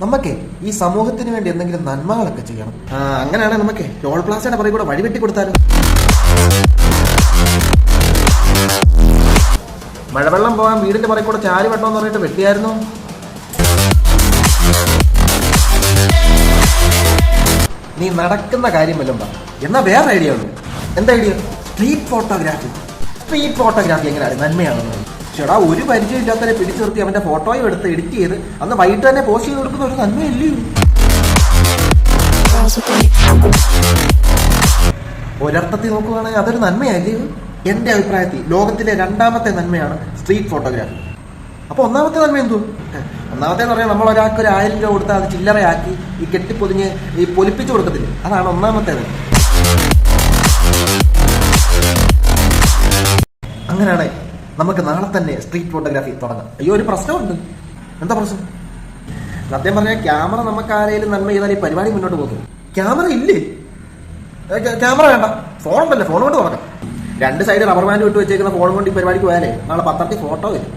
നമുക്കേ ഈ സമൂഹത്തിന് വേണ്ടി എന്തെങ്കിലും നന്മകളൊക്കെ ചെയ്യണം. അങ്ങനെയാണെങ്കിൽ നമുക്ക് ടോൾ പ്ലാസയുടെ പുറകെ കൂടെ വഴി വെട്ടി കൊടുത്താലും. മഴവെള്ളം പോകാൻ വീടിന്റെ പുറകെ കൂടെ ചാരി വെട്ടമെന്ന് പറഞ്ഞിട്ട് വെട്ടിയായിരുന്നു. നീ നടക്കുന്ന കാര്യം വല്ലതും പറ. എന്നാ വേറെ ഐഡിയ ഉണ്ട്. എന്താ idea? Street photography. Street photography എങ്ങനെയാണ് നന്മയാണെന്ന്? ചേടാ, ഒരു പരിചയമില്ലാത്തവരെ പിടിച്ചു നിർത്തി അവന്റെ ഫോട്ടോയും എടുത്ത് എഡിറ്റ് ചെയ്ത് അന്ന് വൈകിട്ട് തന്നെ പോസ്റ്റ് ചെയ്ത് കൊടുക്കുന്ന ഒരു നന്മയല്ലേ? ഒരർത്ഥത്തിൽ നോക്കുകയാണെങ്കിൽ അതൊരു നന്മയല്ലേ? എന്റെ അഭിപ്രായത്തിൽ ലോകത്തിലെ രണ്ടാമത്തെ നന്മയാണ് സ്ട്രീറ്റ് ഫോട്ടോഗ്രാഫി. അപ്പൊ ഒന്നാമത്തെ നന്മ എന്തോ? ഒന്നാമത്തേന്ന് പറയാൻ നമ്മൾ ഒരാൾക്ക് ഒരു 1000 രൂപ കൊടുത്താൽ അത് ചില്ലറയാക്കി ഈ കെട്ടിപ്പൊതിഞ്ഞ് ഈ പൊലിപ്പിച്ചു കൊടുക്കത്തില്ല, അതാണ് ഒന്നാമത്തേത്. അങ്ങനെയാണ് നമുക്ക് നാളെ തന്നെ സ്ട്രീറ്റ് ഫോട്ടോഗ്രാഫി തുടങ്ങാം. അയ്യോ, ഒരു പ്രശ്നമുണ്ട്. എന്താ പ്രശ്നം? സത്യം പറഞ്ഞാൽ ക്യാമറ നമുക്ക് ആരെങ്കിലും നന്മ ചെയ്താൽ ഈ പരിപാടി മുന്നോട്ട് പോകും. ക്യാമറ ഇല്ലേ? ക്യാമറ വേണ്ട, ഫോൺ ഉണ്ടല്ലേ, ഫോൺ കൊണ്ട് തുടങ്ങാം. 2 സൈഡ് റബ്ബർ ബാൻഡ് വിട്ട് വെച്ചേക്കുന്ന ഫോൺ കൊണ്ട് ഈ പരിപാടിക്ക് പോയാലേ നാളെ പത്രത്തിൽ ഫോട്ടോ വരും.